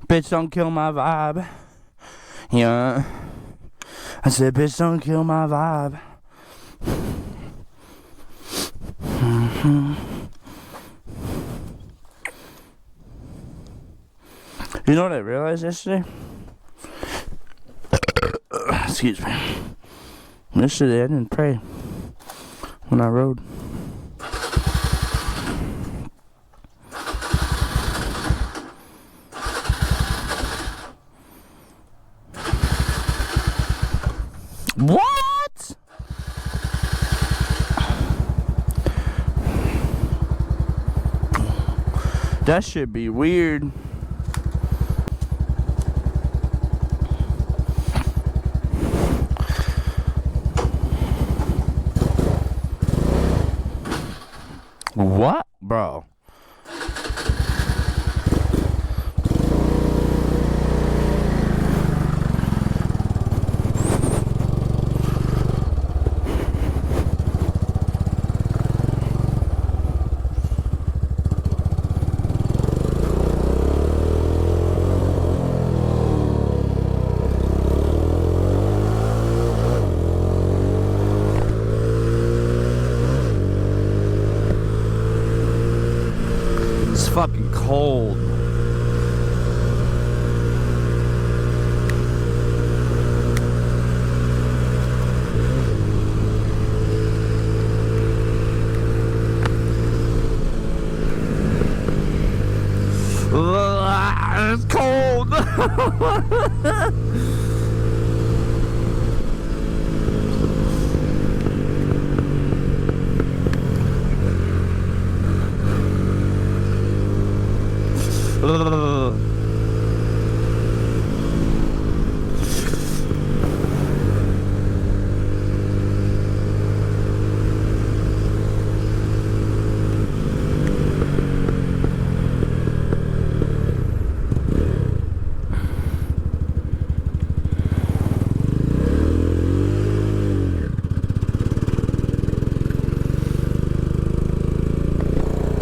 Bitch, don't kill my vibe. Yeah. I said, bitch, don't kill my vibe. You know what I realized yesterday? Excuse me. Yesterday I didn't pray when I rode. What? That should be weird. What, bro? It's fucking cold. It's cold.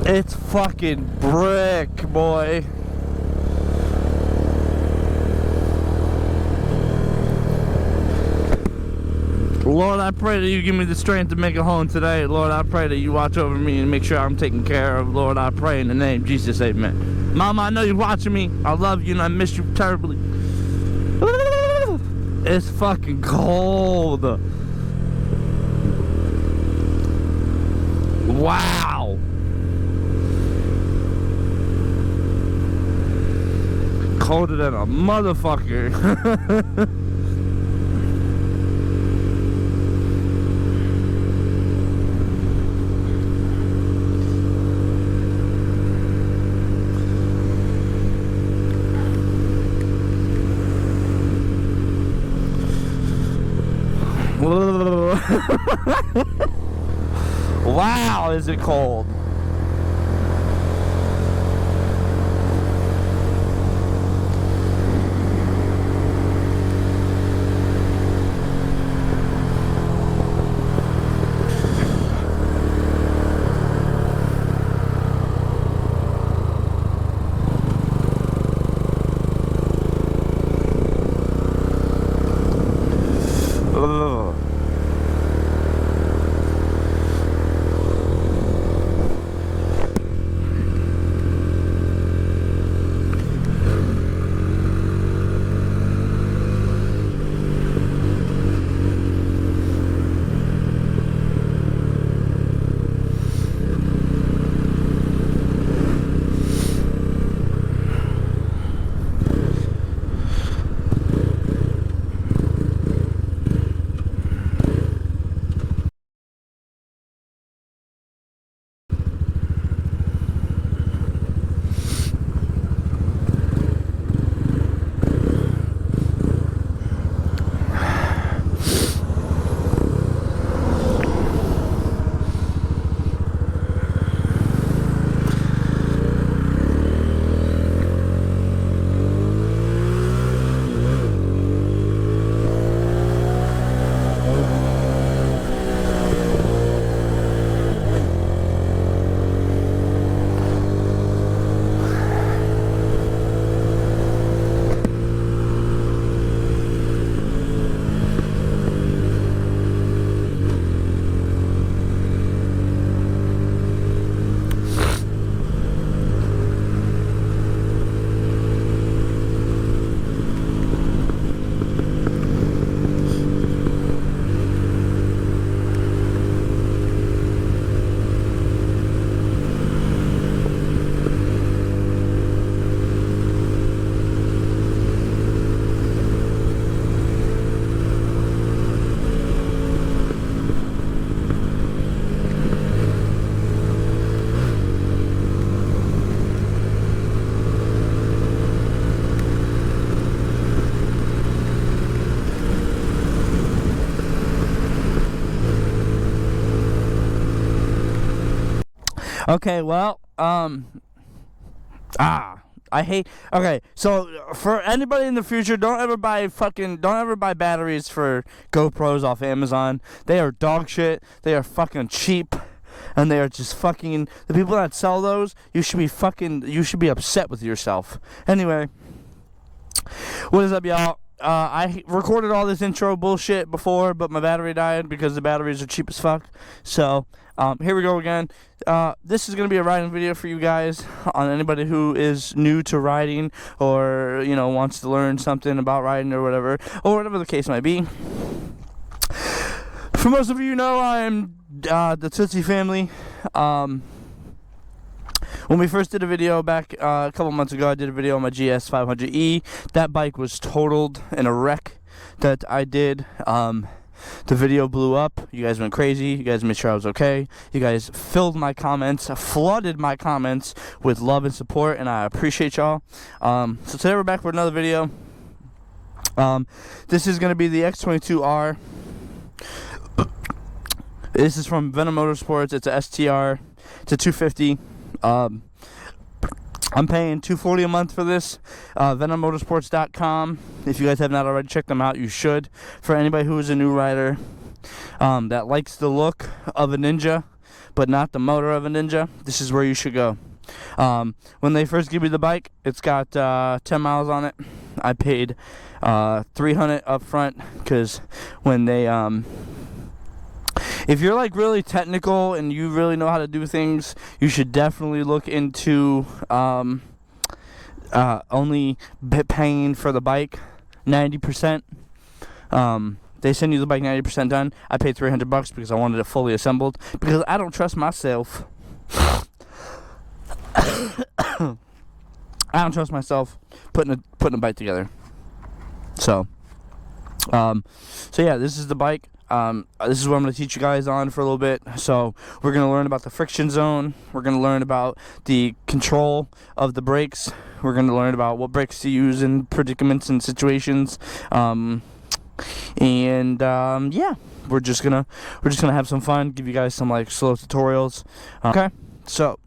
It's fucking brick, boy. Lord, I pray that you give me the strength to make it home today. Lord, I pray that you watch over me and make sure I'm taken care of. Lord, I pray in the name of Jesus, amen. Mama, I know you're watching me. I love you and I miss you terribly. It's fucking cold. Wow. Colder than a motherfucker. Wow, is it cold? Okay, well, I hate. Okay, so for anybody in the future, don't ever buy batteries for GoPros off Amazon. They are dog shit. They are fucking cheap, and they are just fucking. The people that sell those, you should be upset with yourself. Anyway, what is up, y'all? I recorded all this intro bullshit before, but my battery died because the batteries are cheap as fuck. So, here we go again. This is going to be a riding video for you guys, on anybody who is new to riding, or, you know, wants to learn something about riding or whatever the case might be. For most of you know, I'm the Tootsie family. When we first did a video back a couple months ago, I did a video on my GS 500E. That bike was totaled in a wreck that I did. The video blew up. You guys went crazy. You guys made sure I was okay. You guys filled my comments, flooded my comments with love and support, and I appreciate y'all. So today we're back for another video. This is going to be the X22R. This is from Venom Motorsports. It's a STR. It's a 250. I'm paying $240 a month for this. VenomMotorsports.com. If you guys have not already checked them out, you should. For anybody who is a new rider that likes the look of a Ninja, but not the motor of a Ninja, this is where you should go. When they first give me the bike, it's got 10 miles on it. I paid $300 up front, because when they if you're like really technical and you really know how to do things, you should definitely look into only paying for the bike 90%. They send you the bike 90% done. I paid $300 because I wanted it fully assembled, because I don't trust myself. I don't trust myself putting a bike together. So yeah, this is the bike. This is what I'm going to teach you guys on for a little bit. So we're going to learn about the friction zone. We're going to learn about the control of the brakes. We're going to learn about what brakes to use in predicaments and situations. Yeah, we're just gonna have some fun. Give you guys some like slow tutorials. Okay, so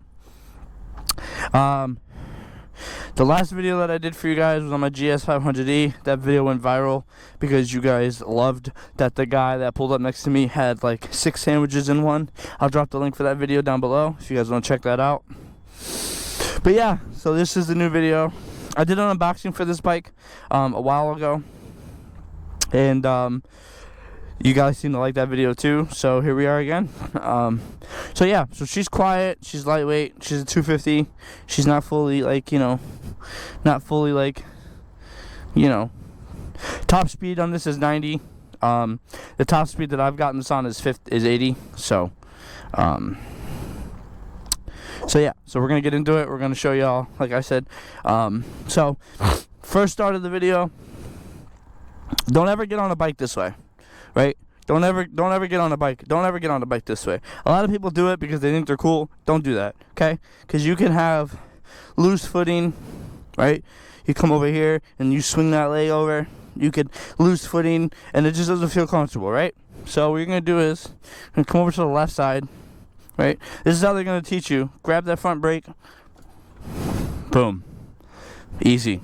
the last video that I did for you guys was on my GS 500E. That video went viral because you guys loved that the guy that pulled up next to me had like 6 sandwiches in one. I'll drop the link for that video down below if you guys want to check that out. But yeah, so this is the new video. I did an unboxing for this bike a while ago, and you guys seem to like that video too, so here we are again. So yeah, so she's quiet, she's lightweight, she's a 250. She's not fully like, top speed on this is 90. The top speed that I've gotten this on is 80. So yeah, so we're gonna get into it. We're gonna show y'all, like I said. So first start of the video, don't ever get on a bike this way. Right? Don't ever get on a bike. Don't ever get on a bike this way. A lot of people do it because they think they're cool. Don't do that, okay? Because you can have loose footing, right? You come over here and you swing that leg over. You could loose footing, and it just doesn't feel comfortable, right? So what you're gonna do is you're gonna come over to the left side, right? This is how they're gonna teach you. Grab that front brake. Boom. Easy.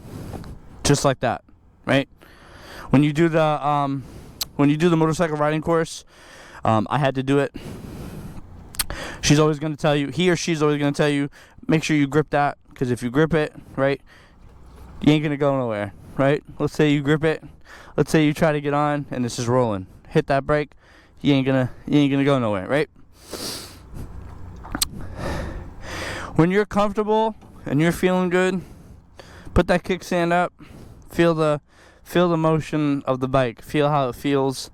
Just like that, right? When you do the motorcycle riding course, I had to do it. She's always going to tell you, he or she's always going to tell you, make sure you grip that, because if you grip it, right, you ain't going to go nowhere, right? Let's say you grip it. Let's say you try to get on and this is rolling. Hit that brake, you ain't gonna go nowhere, right? When you're comfortable and you're feeling good, put that kickstand up. Feel the motion of the bike. Feel how it feels.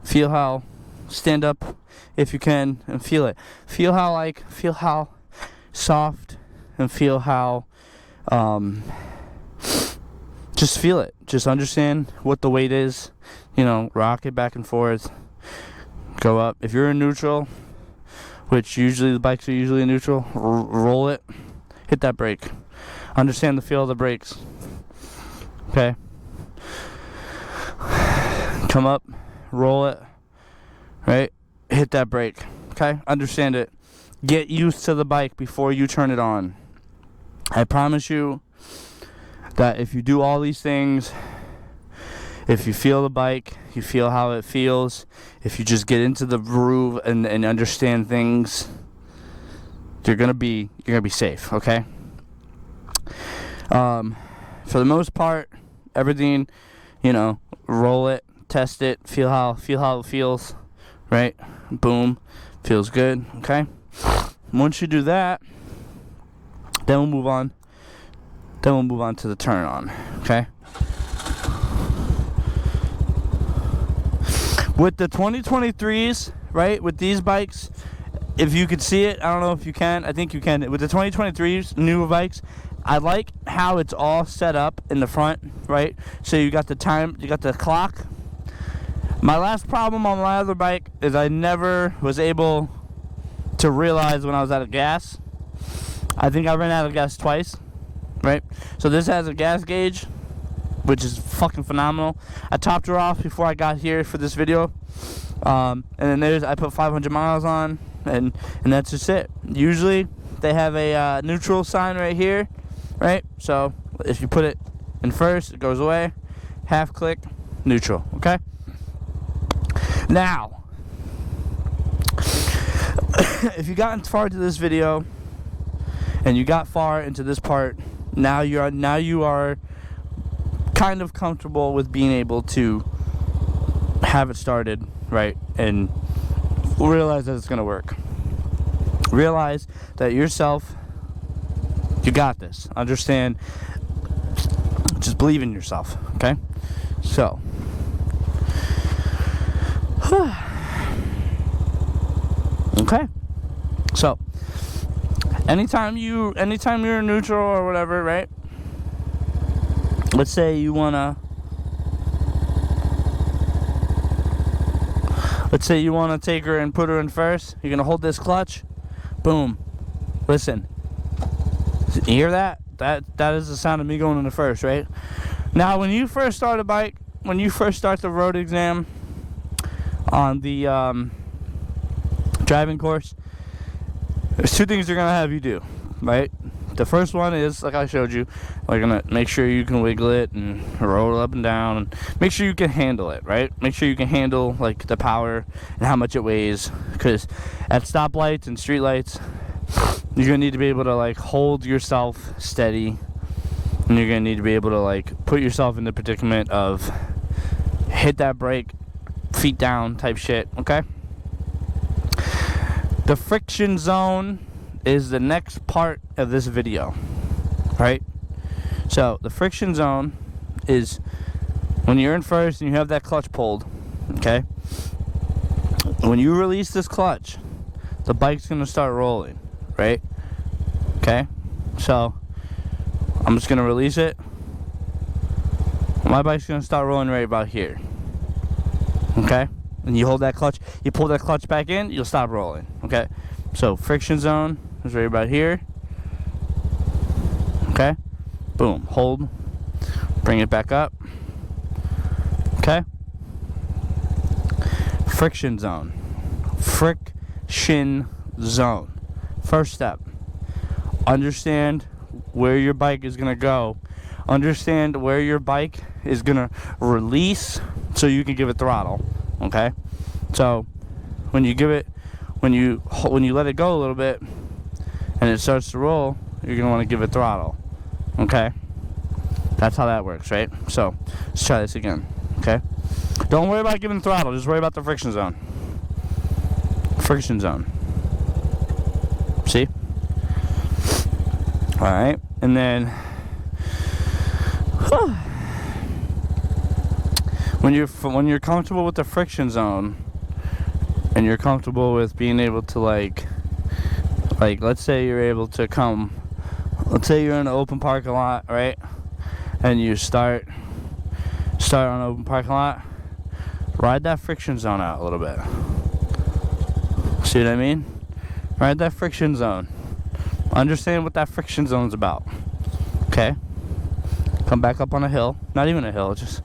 Feel how, stand up if you can and feel it. Feel how soft, and feel how, just feel it. Just understand what the weight is. Rock it back and forth. Go up. If you're in neutral, which usually the bikes are usually in neutral, roll it. Hit that brake. Understand the feel of the brakes. Okay? Come up, roll it, right? Hit that brake, okay? Understand it. get used to the bike before you turn it on. I promise you that if you do all these things, if you feel the bike, you feel how it feels, if you just get into the groove and understand things, you're gonna be safe, okay? For the most part, everything, roll it, test it, feel how it feels, right? Boom, feels good, okay? Once you do that, then we'll move on to the turn on, okay? With the 2023s, right, with these bikes, if you could see it, I don't know if you can, I think you can. With the 2023s, newer bikes, I like how it's all set up in the front, right? So you got the time, you got the clock. My last problem on my other bike is I never was able to realize when I was out of gas. I think I ran out of gas twice, right? So this has a gas gauge, which is fucking phenomenal. I topped her off before I got here for this video. And then I put 500 miles on, and that's just it. Usually they have a neutral sign right here, right? So if you put it in first, it goes away. Half click, neutral, okay? Now, if you got far into this video and you got far into this part, now you are kind of comfortable with being able to have it started, right? And realize that it's gonna work. Realize that yourself, you got this. Understand, just believe in yourself, okay? So okay, so anytime you're in neutral or whatever, right? Let's say you wanna take her and put her in first. You're gonna hold this clutch. Boom. Listen. You hear that? That is the sound of me going into first, right? Now, when you first start a bike, when you first start the road exam on the driving course, there's two things they're gonna have you do, right? The first one is, like I showed you, we're gonna make sure you can wiggle it and roll it up and down, and make sure you can handle it, right? Make sure you can handle like the power and how much it weighs, because at stoplights and streetlights, you're gonna need to be able to like hold yourself steady, and you're gonna need to be able to like put yourself in the predicament of hit that brake, feet down type shit, okay? The friction zone is the next part of this video, right? So the friction zone is when you're in first and you have that clutch pulled, okay? When you release this clutch, the bike's gonna start rolling, right? Okay? So I'm just gonna release it. My bike's gonna start rolling right about here, okay? And you hold that clutch, you pull that clutch back in, you'll stop rolling, okay? So friction zone is right about here, okay? Boom, hold, bring it back up, okay? Friction zone. Friction zone. First step, understand where your bike is gonna go. Understand where your bike is gonna release so you can give it throttle, okay? So when you let it go a little bit and it starts to roll, you're gonna want to give it throttle, okay? That's how that works, right? So let's try this again, okay? Don't worry about giving throttle, just worry about the friction zone. Friction zone. See? Alright, and then when you're comfortable with the friction zone and you're comfortable with being able to like let's say you're able to let's say you're in an open parking lot, right? And you start on an open parking lot, ride that friction zone out a little bit. See what I mean? Ride that friction zone. Understand what that friction zone is about. Okay? Come back up on a hill. Not even a hill, just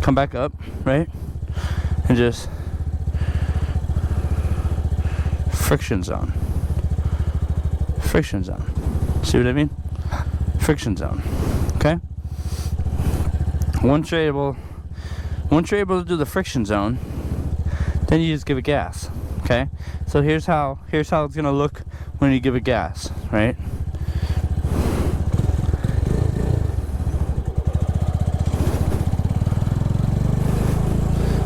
come back up, right? And just friction zone. Friction zone. See what I mean? Friction zone. Okay? Once you're able to do the friction zone, then you just give it gas. Okay? So here's how it's gonna look when you give it gas, right?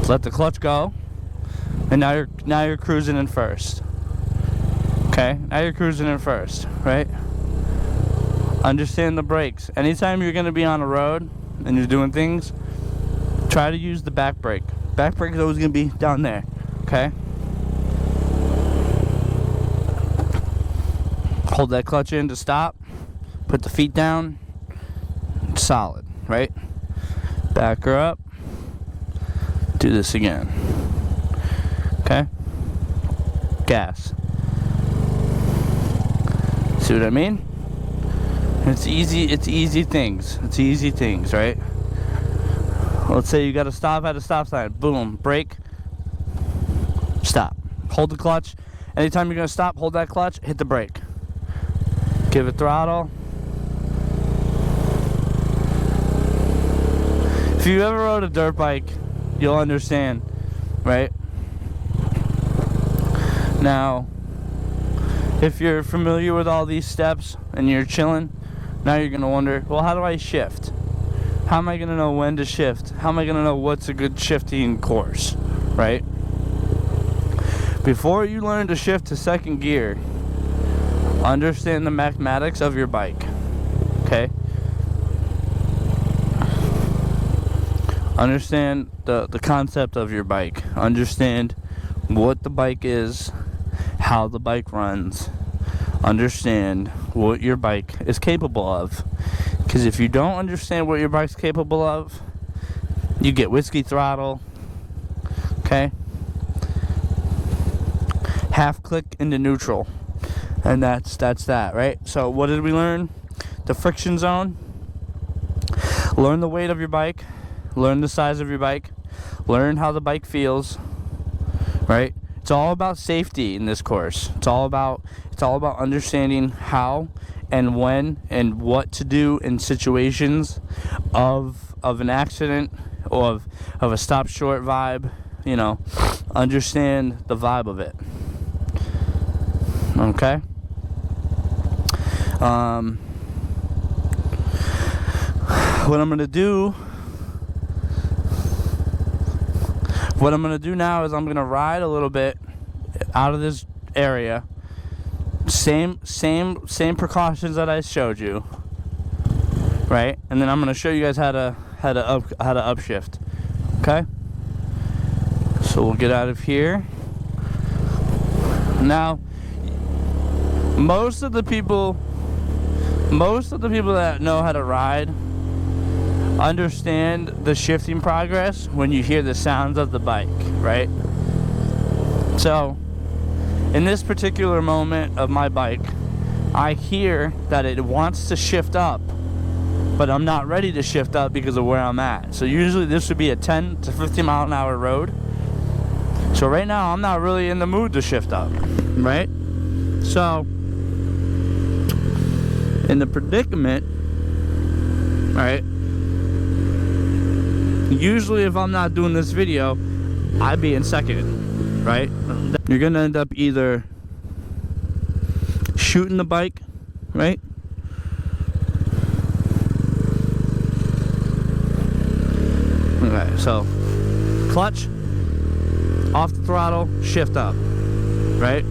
Let the clutch go, and now you're cruising in first. Okay? Now you're cruising in first, right? Understand the brakes. Anytime you're gonna be on a road and you're doing things, try to use the back brake. Back brake is always gonna be down there. Okay? Hold that clutch in to stop. Put the feet down. Solid, right? Back her up. Do this again. Okay? Gas. See what I mean? It's easy things. It's easy things, right? Let's say you gotta stop at a stop sign. Boom, brake. Stop. Hold the clutch. Anytime you're gonna stop, hold that clutch, hit the brake. Give it throttle. If you ever rode a dirt bike, you'll understand, right? Now, if you're familiar with all these steps and you're chilling, now you're gonna wonder, well, how do I shift? How am I gonna know when to shift? How am I gonna know what's a good shifting course, right? Before you learn to shift to second gear, understand the mathematics of your bike, okay? Understand the concept of your bike. Understand what the bike is, how the bike runs. Understand what your bike is capable of. Because if you don't understand what your bike's capable of, you get whiskey throttle, okay? Half click into neutral. And that's that, right? So what did we learn? The friction zone. Learn the weight of your bike. Learn the size of your bike. Learn how the bike feels, right? It's all about safety in this course. It's all about understanding how and when and what to do in situations of an accident or of a stop short vibe. You know, understand the vibe of it. Okay? What I'm gonna do now is I'm gonna ride a little bit out of this area. Same precautions that I showed you, right? And then I'm gonna show you guys how to upshift. Okay? So we'll get out of here. Now, most of the people that know how to ride understand the shifting progress when you hear the sounds of the bike, right? So, in this particular moment of my bike, I hear that it wants to shift up, but I'm not ready to shift up because of where I'm at. So usually this would be a 10 to 15 mile an hour road. So right now I'm not really in the mood to shift up, right? So, in the predicament, right? Usually if I'm not doing this video, I'd be in second, right? You're gonna end up either shooting the bike, right? Okay, so clutch, off the throttle, shift up, right?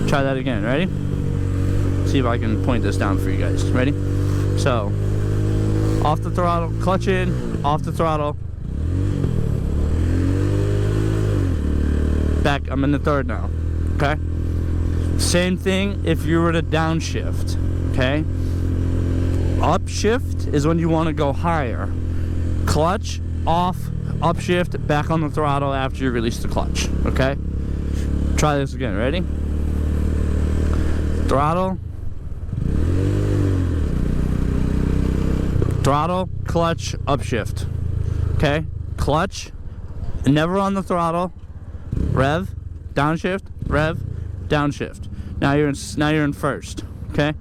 Try that again, ready? See if I can point this down for you guys, ready? So, off the throttle, clutch in, off the throttle, back. I'm in the third now, okay? Same thing if you were to downshift, okay? Upshift is when you want to go higher. Clutch, off, upshift, back on the throttle after you release the clutch, okay? Try this again, ready? Throttle, clutch, upshift, okay? Clutch, never on the throttle, rev, downshift, rev, downshift. Now you're in first. Okay.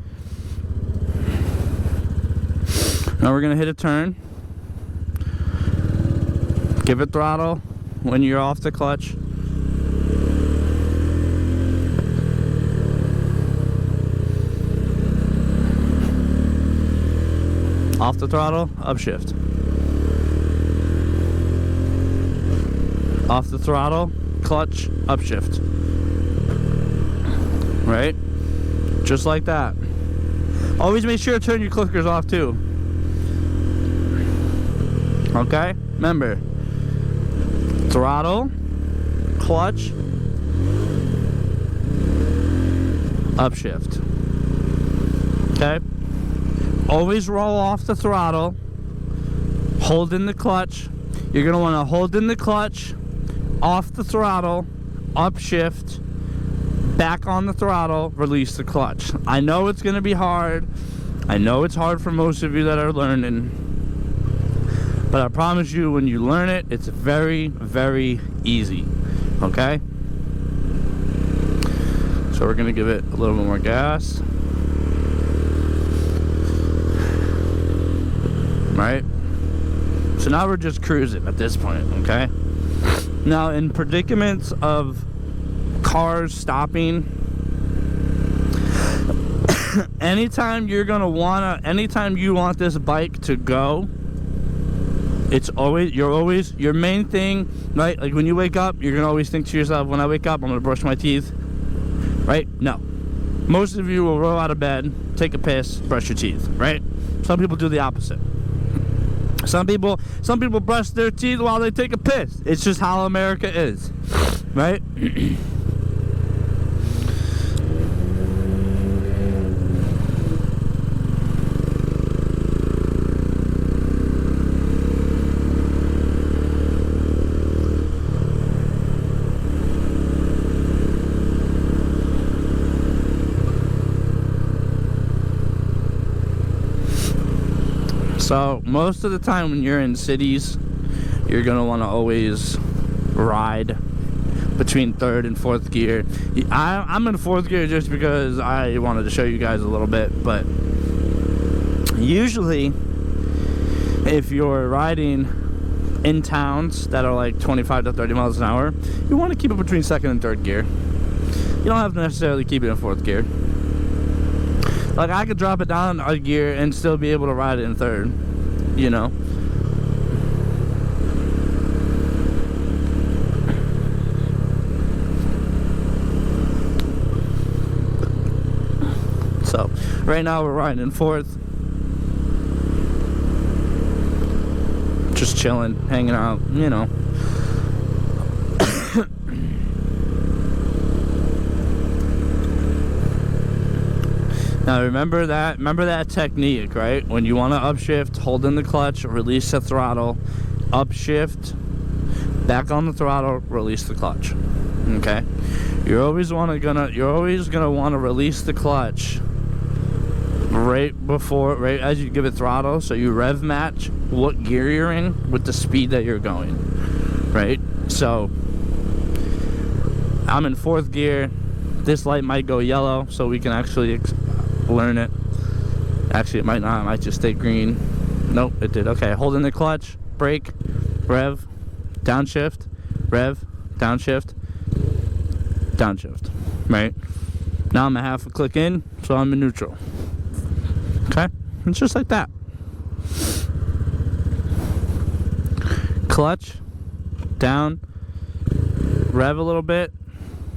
Now we're gonna hit a turn. Give it throttle when you're off the clutch. Off the throttle, upshift. Off the throttle, clutch, upshift. Right? Just like that. Always make sure to turn your clickers off too. Okay? Remember, throttle, clutch, upshift. Okay? Always roll off the throttle, hold in the clutch. You're going to want to hold in the clutch, off the throttle, upshift, back on the throttle, release the clutch. I know it's going to be hard. I know it's hard for most of you that are learning. But I promise you, when you learn it, it's very, very easy. Okay? So we're going to give it a little bit more gas. Right? So now we're just cruising at this point, okay? Now, in predicaments of cars stopping, anytime you want this bike to go, your main thing, right? Like when you wake up, you're gonna always think to yourself, when I wake up, I'm gonna brush my teeth, right? No. Most of you will roll out of bed, take a piss, brush your teeth, right? Some people do the opposite. Some people brush their teeth while they take a piss. It's just how America is, right? So most of the time when you're in cities, you're gonna want to always ride between third and fourth gear. I'm in fourth gear just because I wanted to show you guys a little bit, but usually if you're riding in towns that are like 25 to 30 miles an hour, you want to keep it between second and third gear. You don't have to necessarily keep it in fourth gear. Like, I could drop it down a gear and still be able to ride it in third, you know. So, right now we're riding in fourth. Just chilling, hanging out, you know. Now remember that technique, right? When you want to upshift, hold in the clutch, release the throttle, upshift, back on the throttle, release the clutch. Okay? You're always gonna want to release the clutch right as you give it throttle, so you rev match what gear you're in with the speed that you're going. Right? So I'm in fourth gear. This light might go yellow, so we can actually learn it. Actually, it might not. It might just stay green. Nope, it did. Okay, hold in the clutch, brake, rev, downshift, rev, downshift, downshift. Right? Now I'm a half a click in, so I'm in neutral. Okay? It's just like that. Clutch, down, rev a little bit,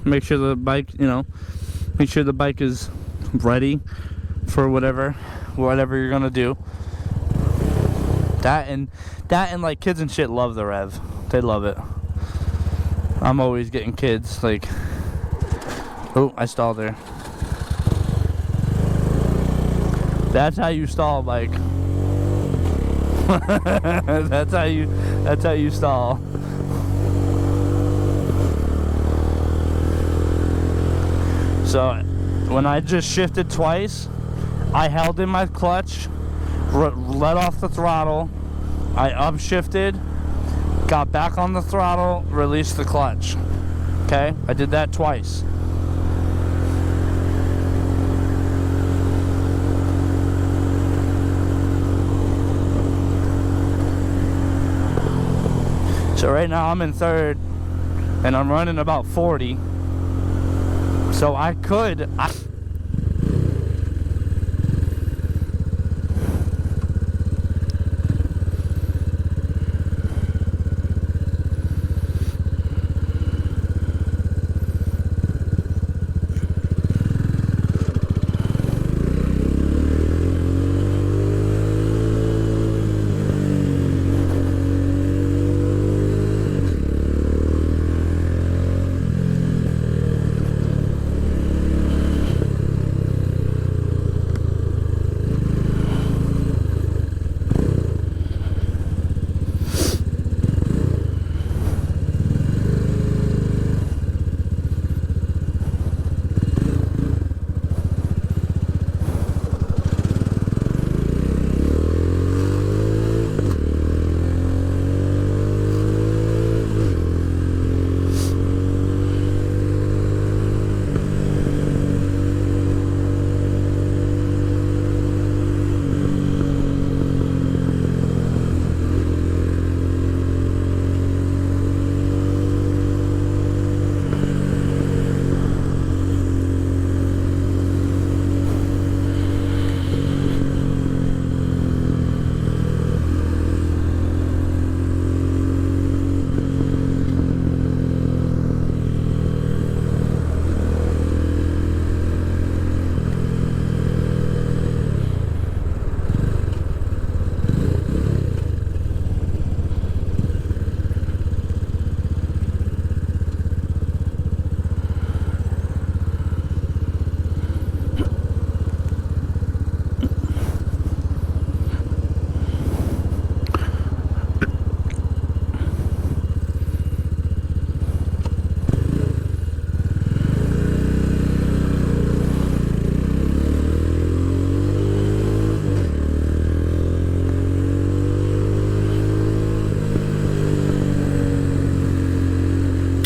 make sure the bike, make sure the bike is ready for whatever you're gonna do. That and like kids and shit love the rev. They love it. I'm always getting kids like, oh, I stalled there. That's how you stall, bike. that's how you stall. So when I just shifted twice, I held in my clutch, let off the throttle, I upshifted, got back on the throttle, released the clutch. Okay? I did that twice. So right now I'm in third, and I'm running about 40. So I could.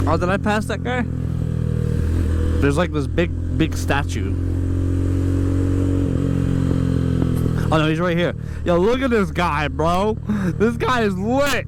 Oh, did I pass that guy? There's like this big statue. Oh no, he's right here. Yo, look at this guy, bro. This guy is lit.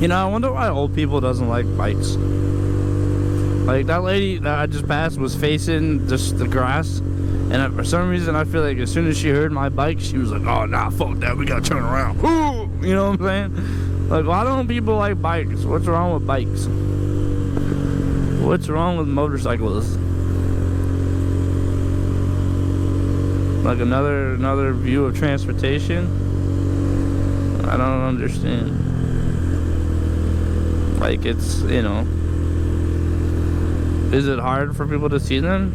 You know, I wonder why old people doesn't like bikes. Like, that lady that I just passed was facing just the grass, and for some reason I feel like as soon as she heard my bike, she was like, oh, nah, fuck that, we gotta turn around. Ooh! You know what I'm saying? Like, why don't people like bikes? What's wrong with bikes? What's wrong with motorcyclists? Like another view of transportation? I don't understand. Like, it's, you know, is it hard for people to see them?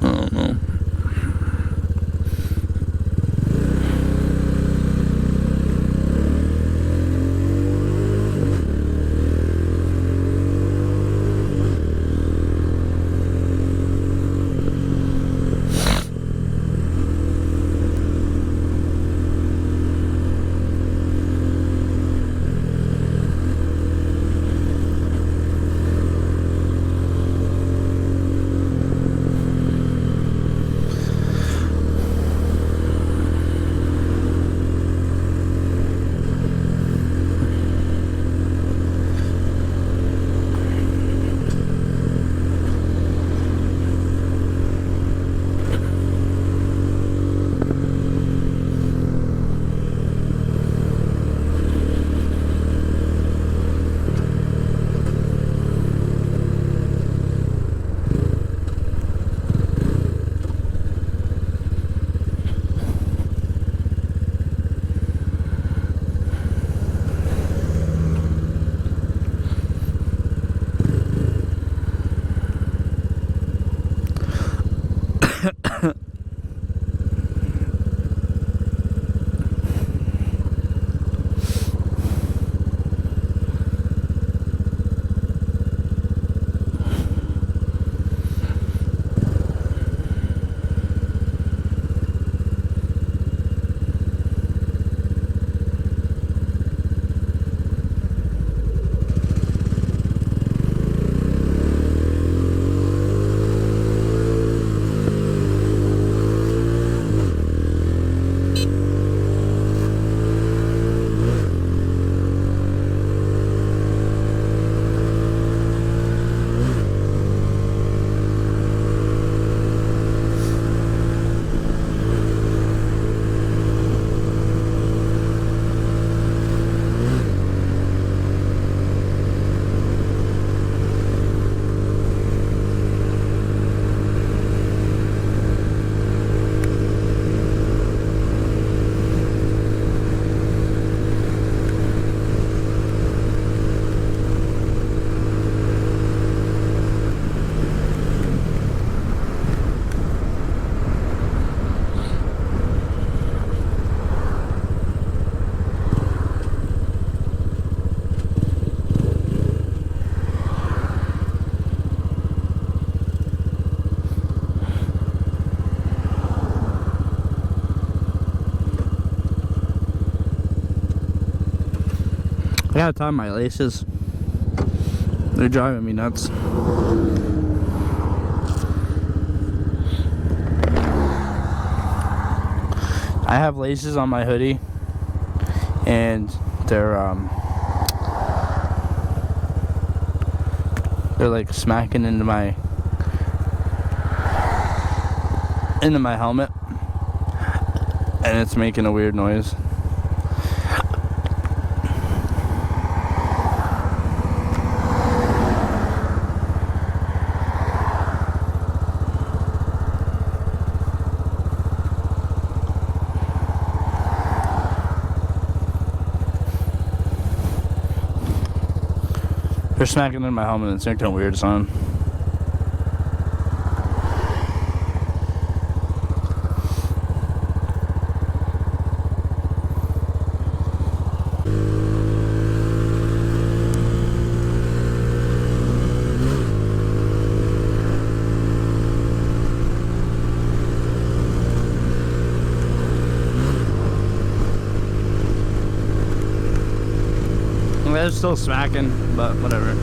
I don't know. gotta tie my laces. They're driving me nuts. I have laces on my hoodie, and they're like smacking into my helmet, and it's making a weird noise. They're smacking in my helmet and it's making a weird sound. They're still smacking, but whatever.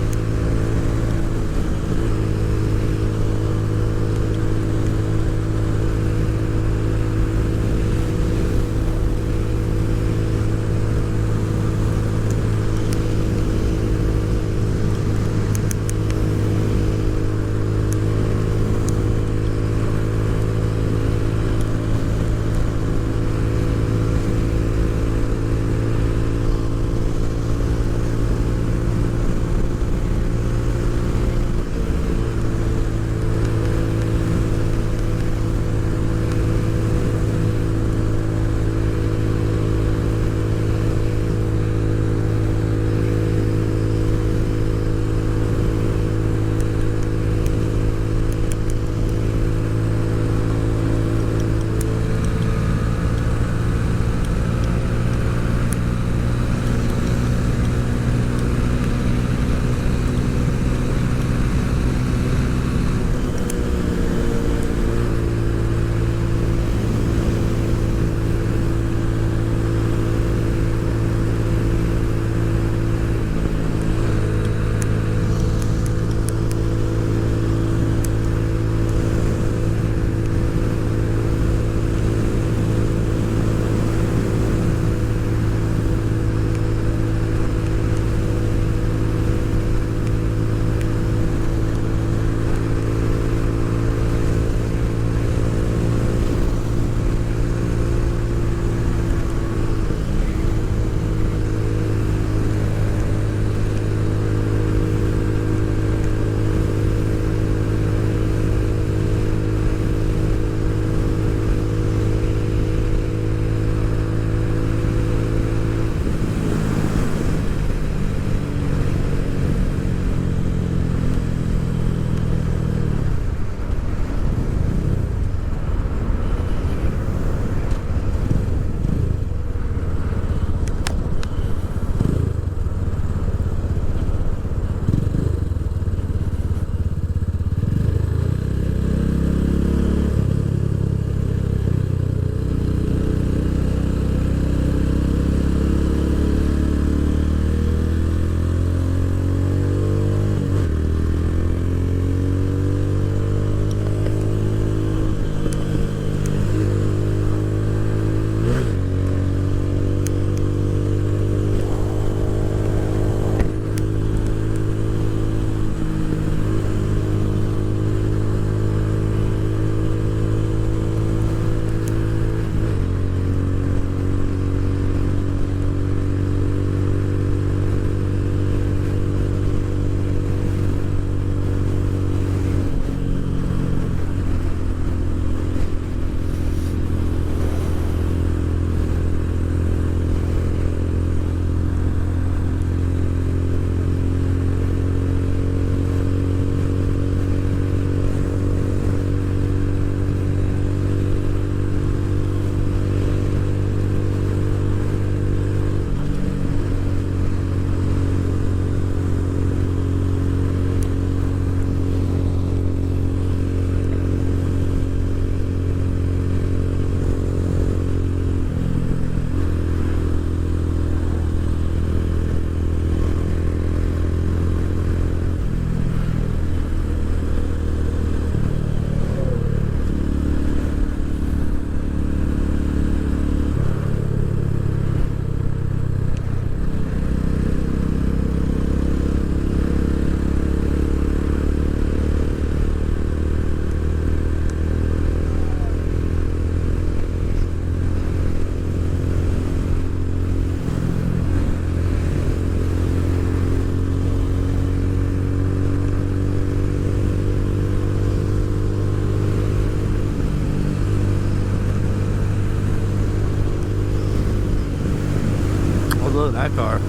look at that car.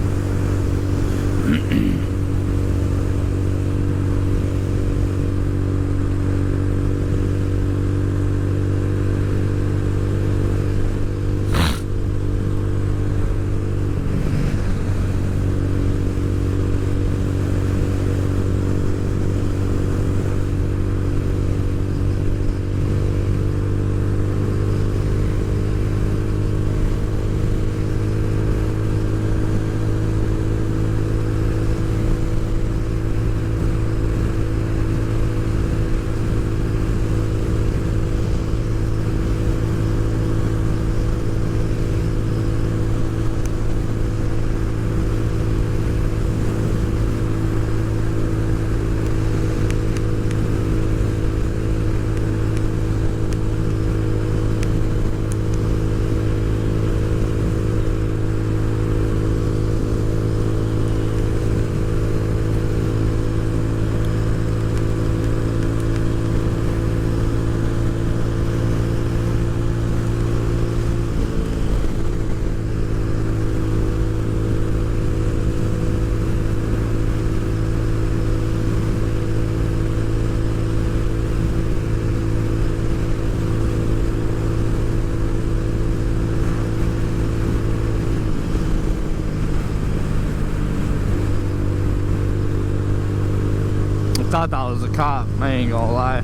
Thought that was a cop, I ain't gonna lie.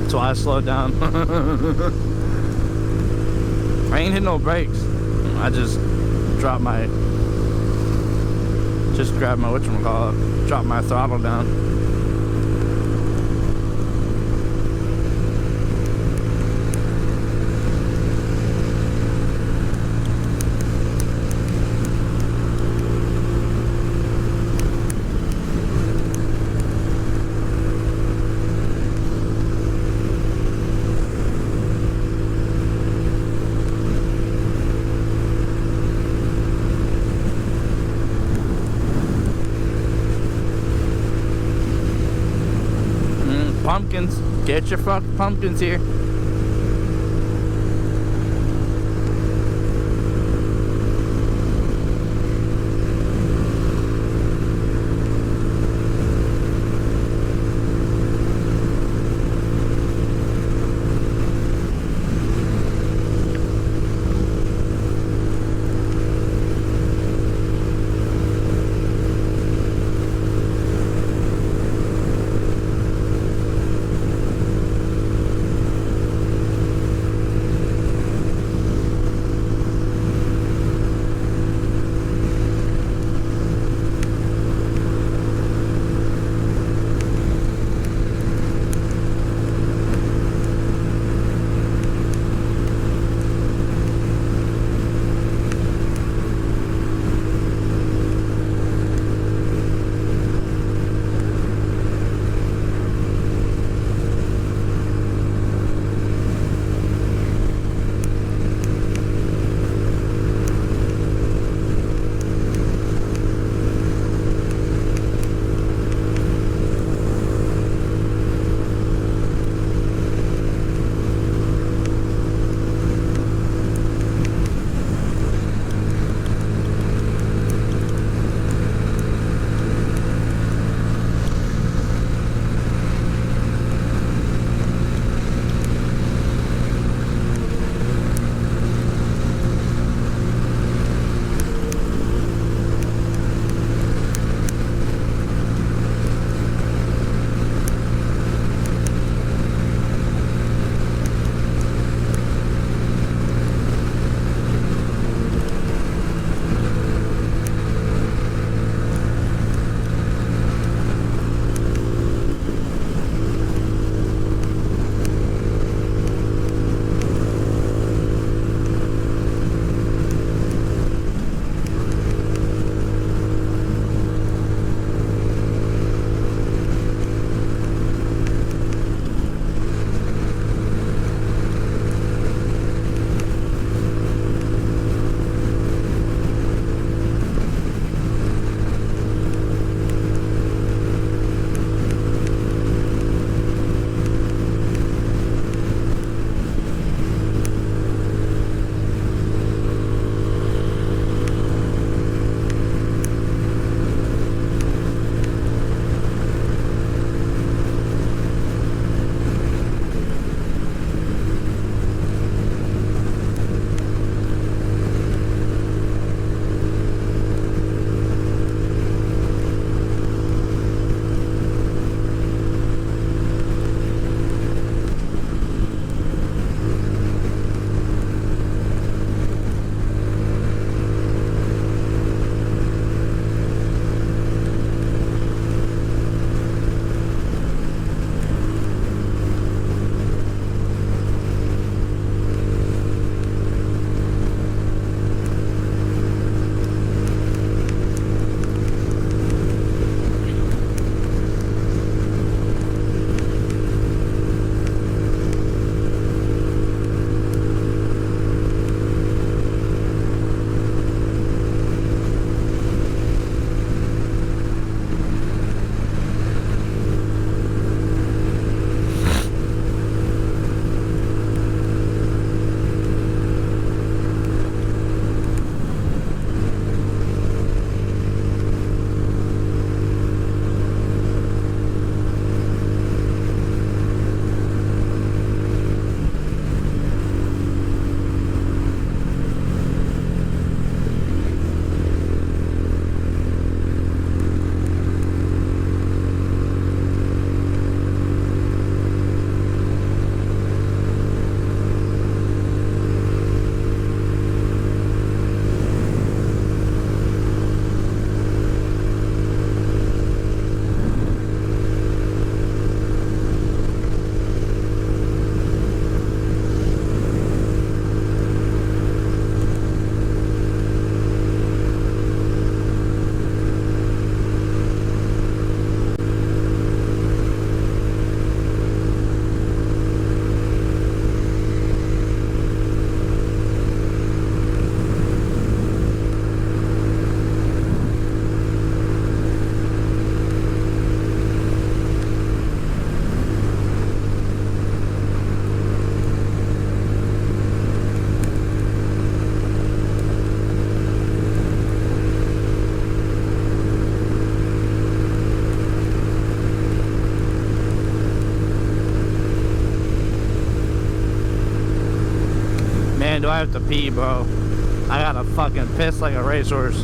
That's why I slowed down. I ain't hit no brakes. I just dropped my, grabbed my whatchamacallit, dropped my throttle down. Pumpkins, get your fucking pumpkins here. do I have to pee, bro? I gotta fucking piss like a racehorse.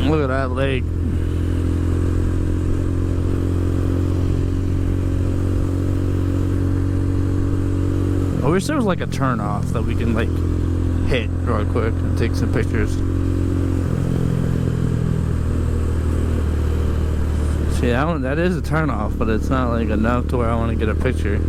Look at that lake. I wish there was like a turn off that we can like hit real quick and take some pictures. See, that is a turn off, but it's not like enough to where I want to get a picture.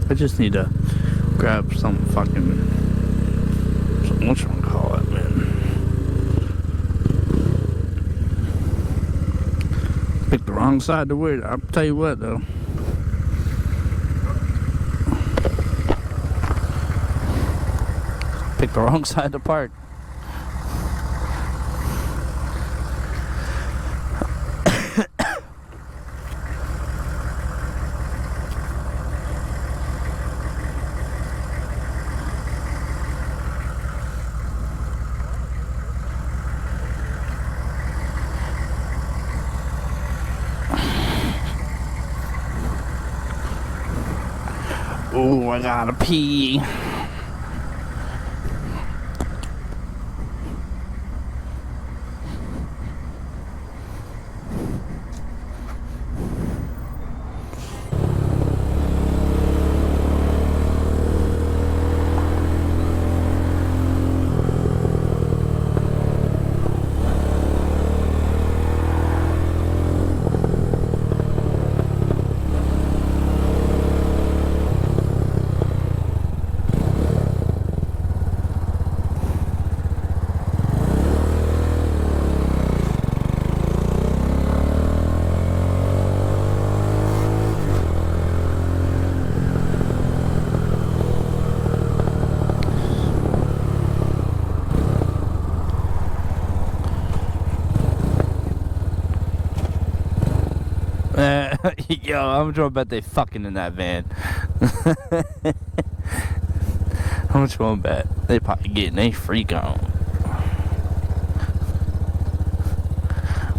I just need to grab some fucking, what you want to call it, man? Picked the wrong side to wear. I'll tell you what though. Picked the wrong side to park. Ooh, I gotta pee. Yo, I'm sure bet they fucking in that van. How much you want to bet? They probably getting a freak on.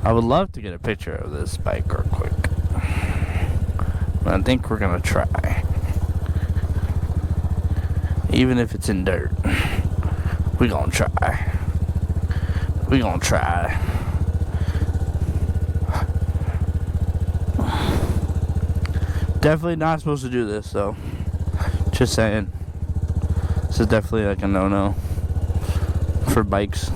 I would love to get a picture of this bike real quick. I think we're gonna try. Even if it's in dirt. We gonna try. We gonna try. Definitely not supposed to do this though. Just saying. This is definitely like a no-no for bikes.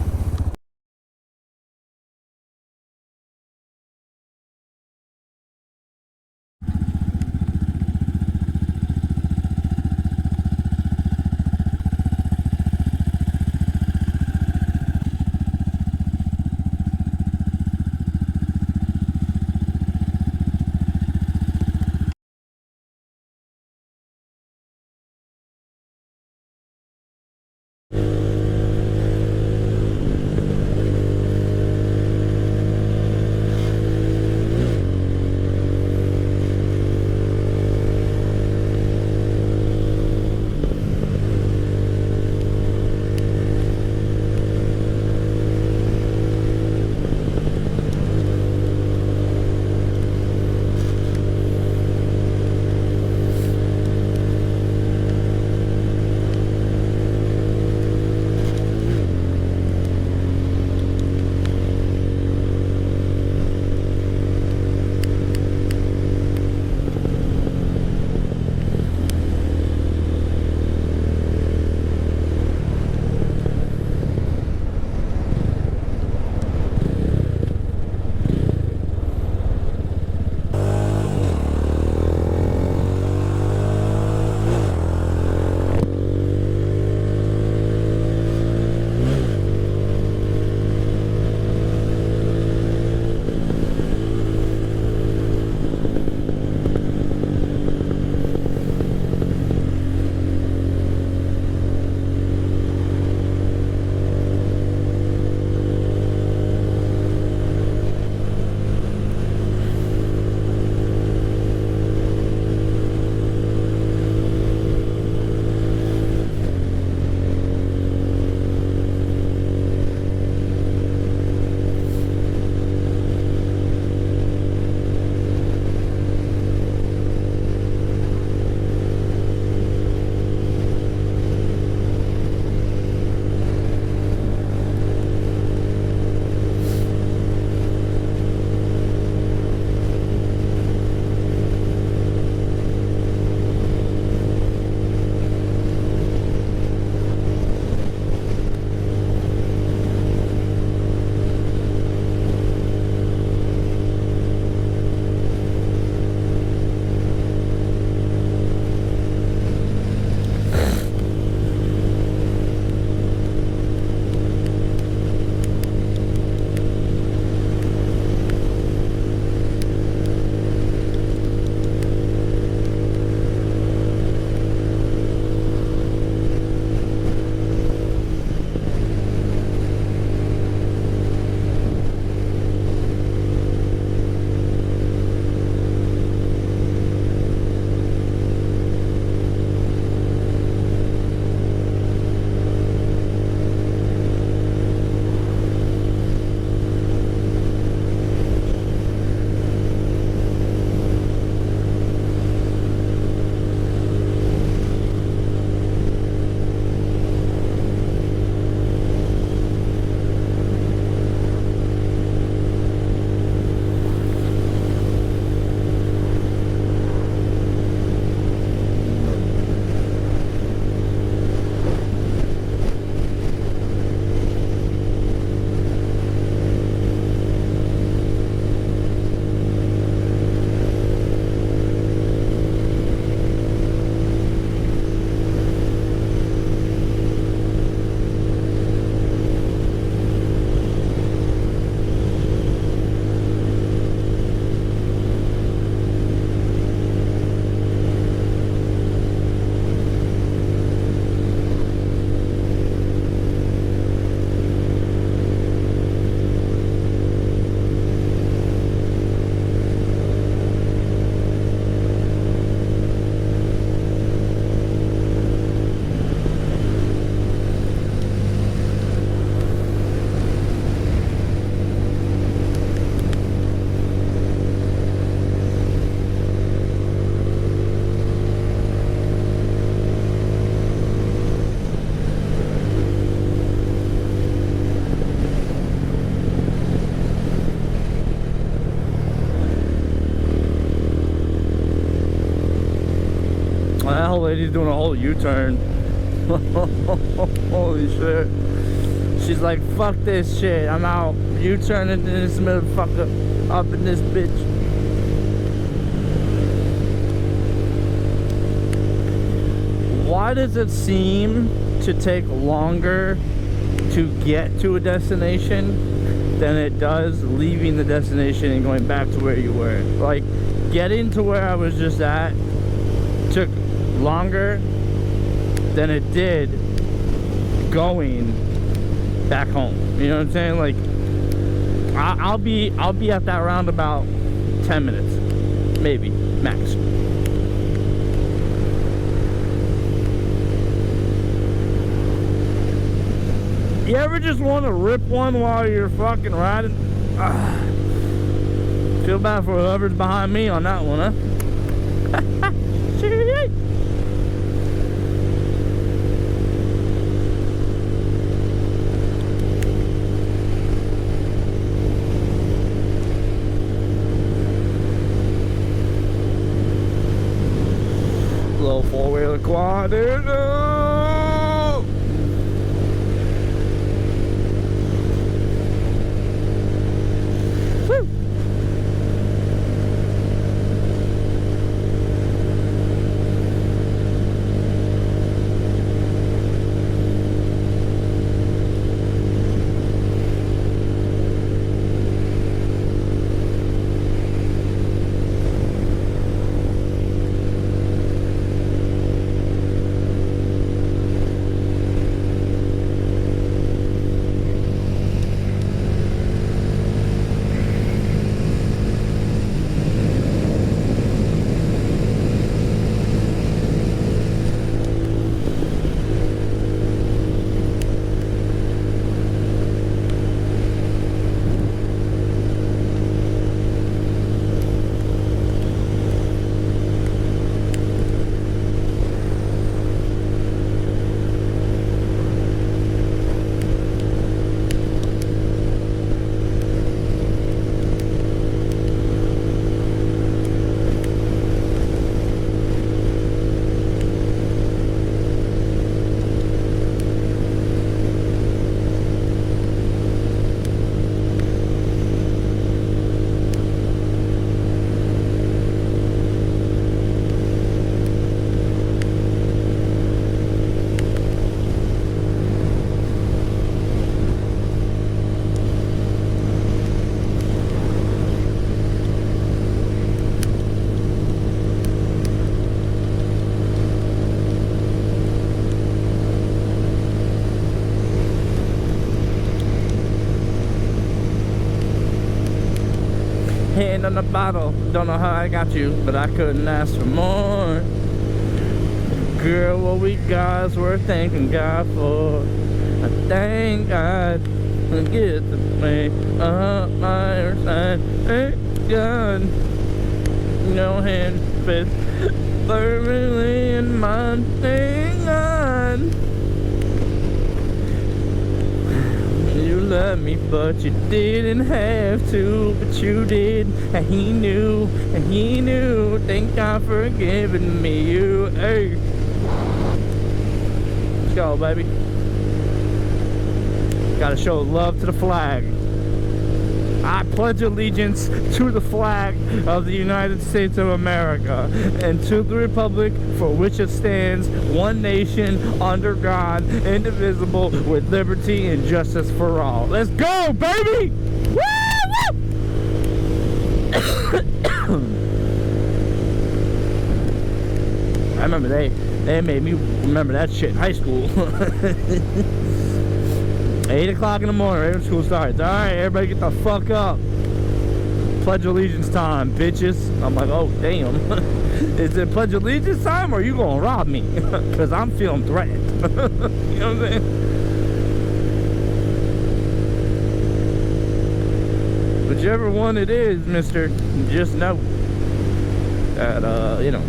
old lady's doing a whole U-turn. Holy shit. She's like, fuck this shit. I'm out. U-turning in this motherfucker. Up in this bitch. Why does it seem to take longer to get to a destination than it does leaving the destination and going back to where you were? Like, getting to where I was just at took longer than it did going back home. You know what I'm saying? Like, I'll be at that roundabout 10 minutes, maybe max. You ever just want to rip one while you're fucking riding? Feel bad for whoever's behind me on that one, huh? Little four-wheeler quad, dude. No! Hand on the bottle, don't know how I got you, but I couldn't ask for more. Girl, what we got is worth thanking God for. I thank God to get to me up my side. Thank God, no hand fits firmly in mine. Thank God. You love me, but you didn't have to, but you did, and he knew, and he knew. Thank God for giving me you. Hey, let's go, baby. Gotta show love to the flag. I pledge allegiance to the flag of the United States of America and to the republic for which it stands, one nation, under God, indivisible, with liberty and justice for all. Let's go, baby! Woo! I remember they made me remember that shit in high school. 8 o'clock in the morning, right when school starts. Alright, everybody get the fuck up. Pledge allegiance time, bitches. I'm like, oh, damn. Is it pledge allegiance time, or are you gonna rob me? Because I'm feeling threatened. You know what I'm saying? Whichever one it is, mister, just know that, you know,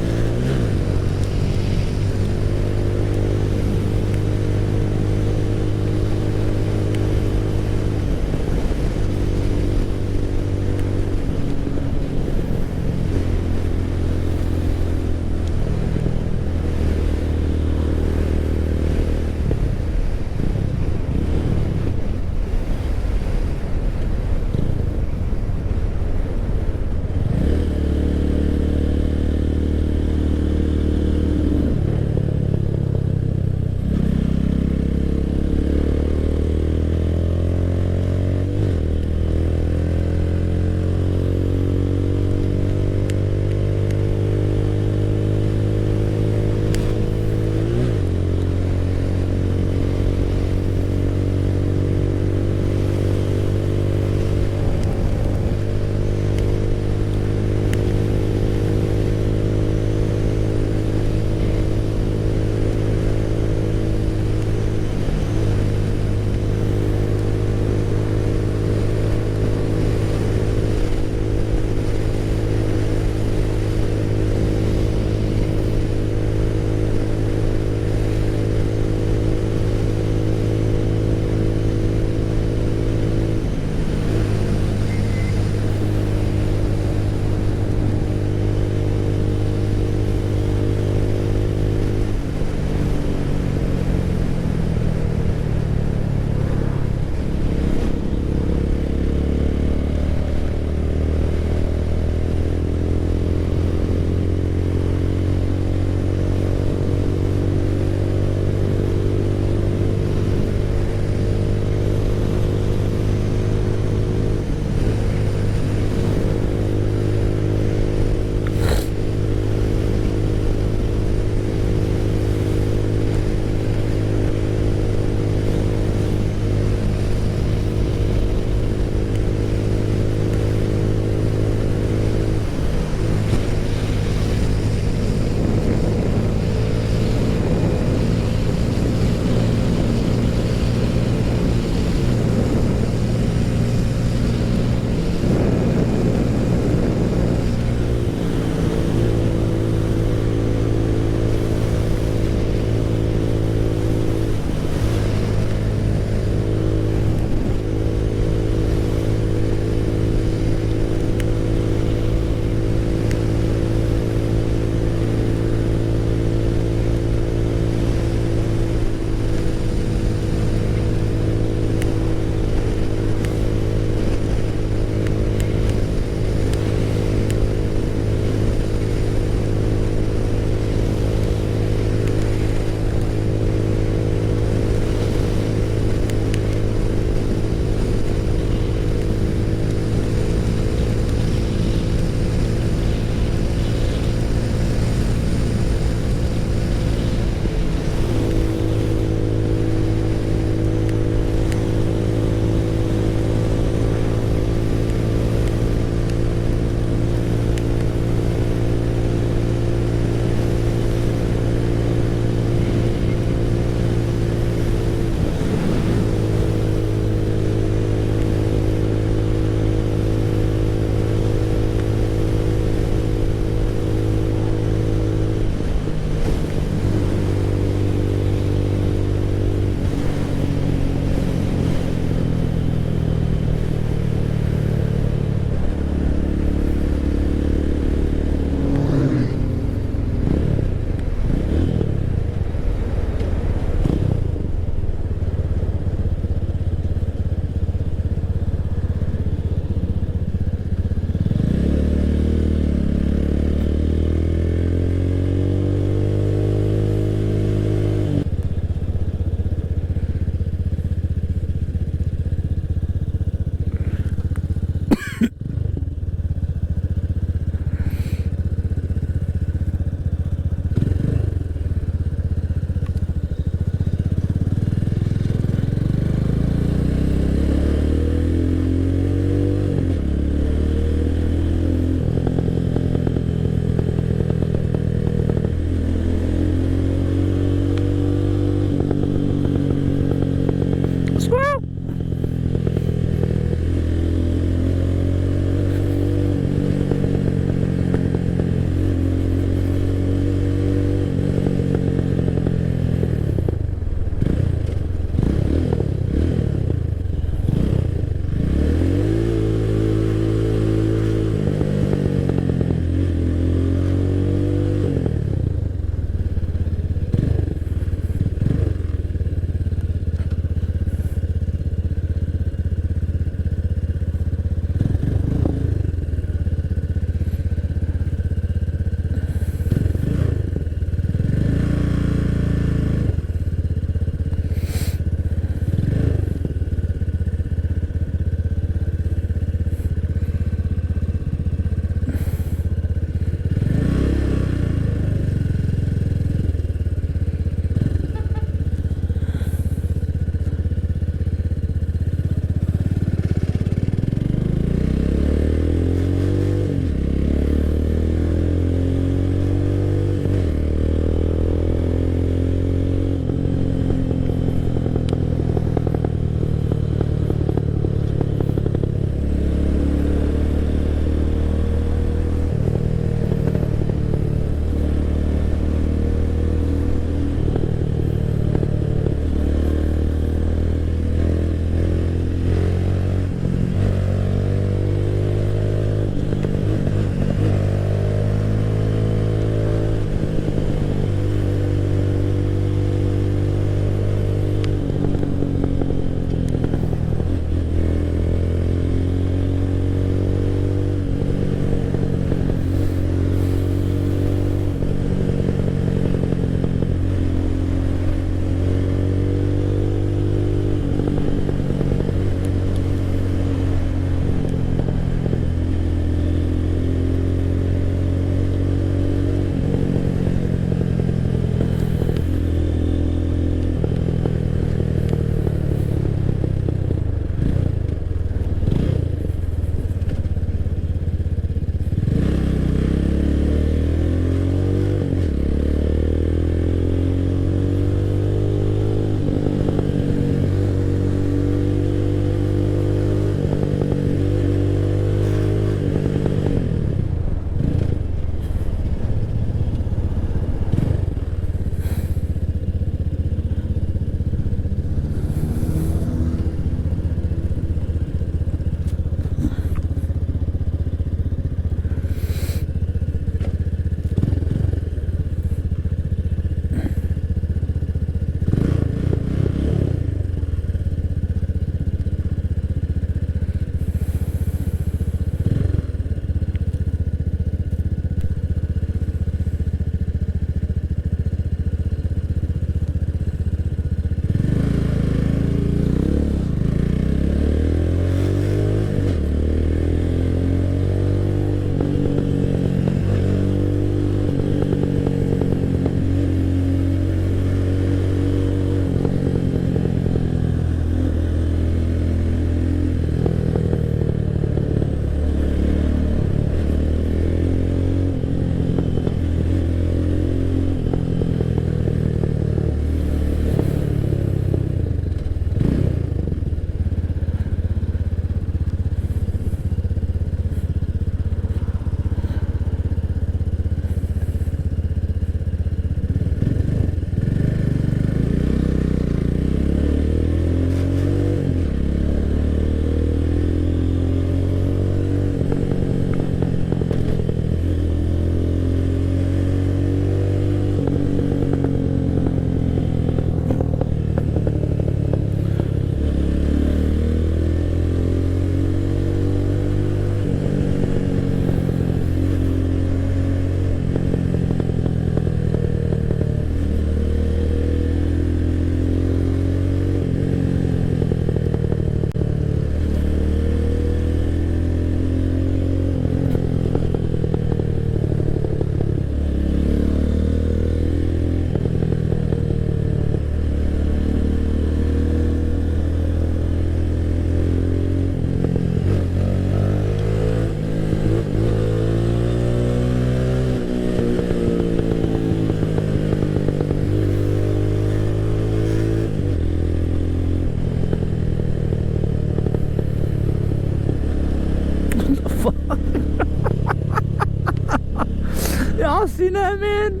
Y'all seen that, man?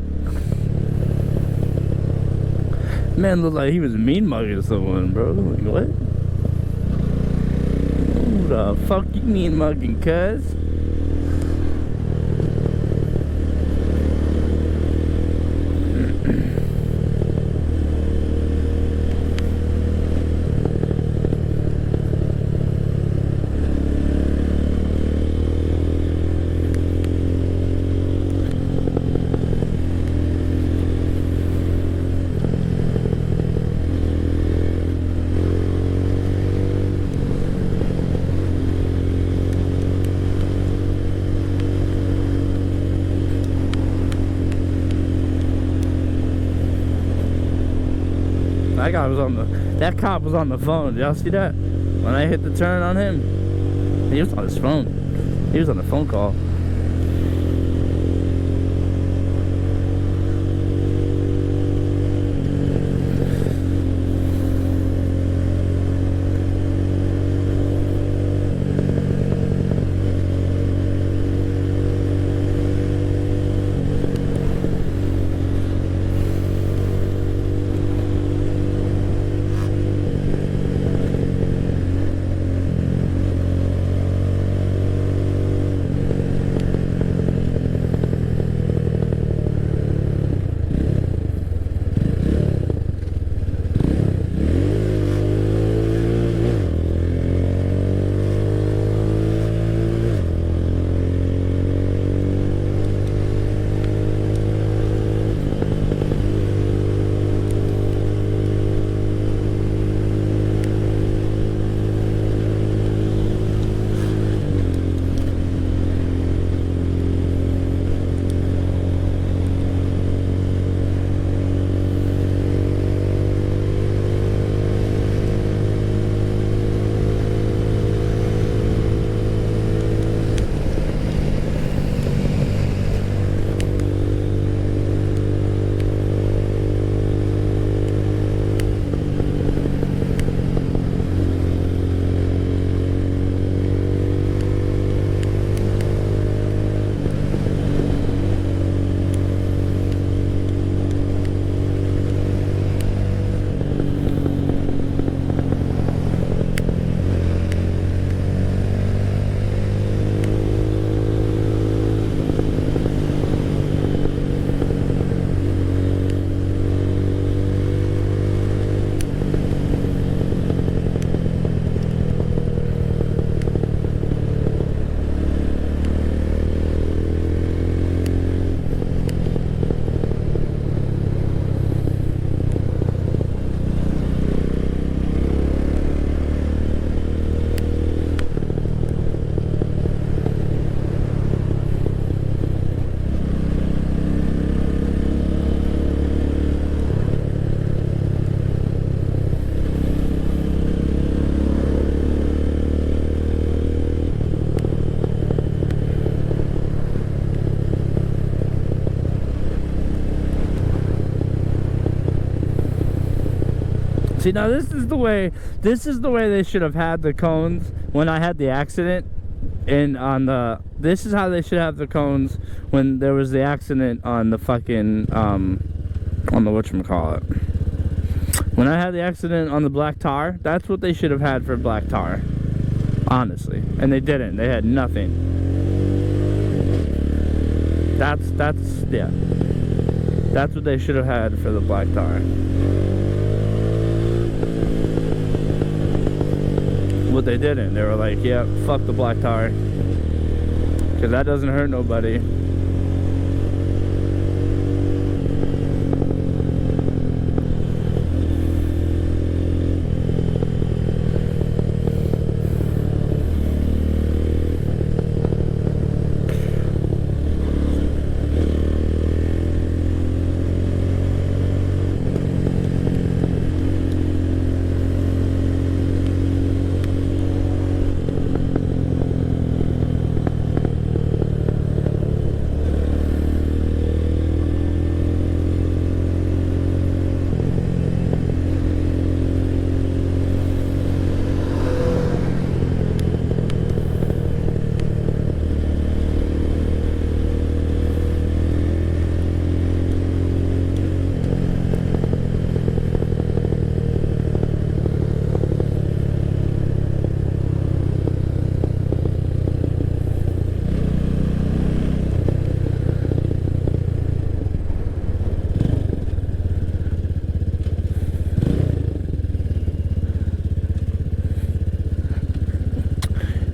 Man looked like he was mean mugging someone, bro. Like, what? Who the fuck you mean mugging, cuz? That guy was on the, that cop was on the phone. Did y'all see that? When I hit the turn on him, he was on his phone. He was on the phone call. See, now this is the way they should have had the cones when I had the accident. And on the, this is how they should have the cones when there was the accident on the fucking, on the whatchamacallit. When I had the accident on the black tar, that's what they should have had for black tar. Honestly. And they didn't. They had nothing. That's, yeah. That's what they should have had for the black tar. What they didn't. They were like, yeah, fuck the black tar. Because that doesn't hurt nobody.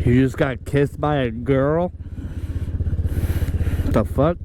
You just got kissed by a girl? The fuck?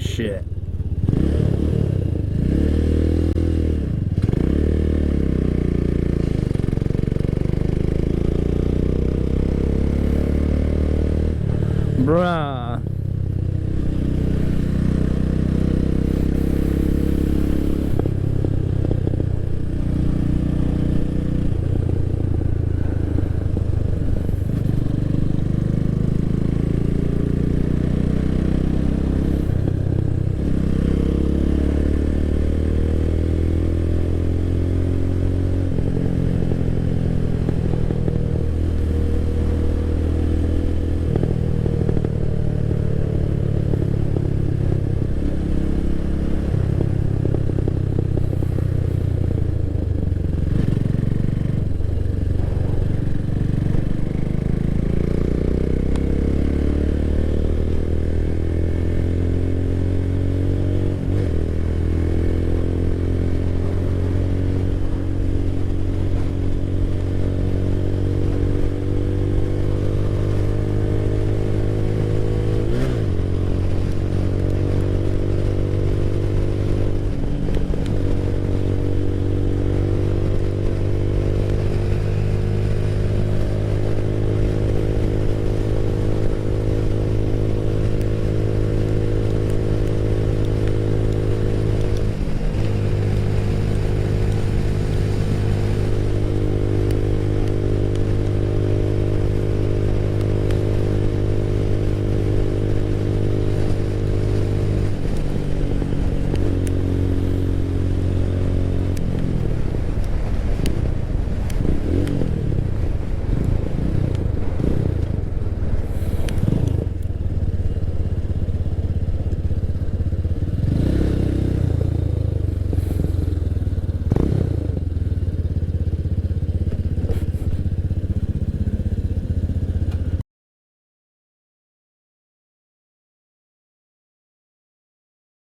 ain't shit. Bruh.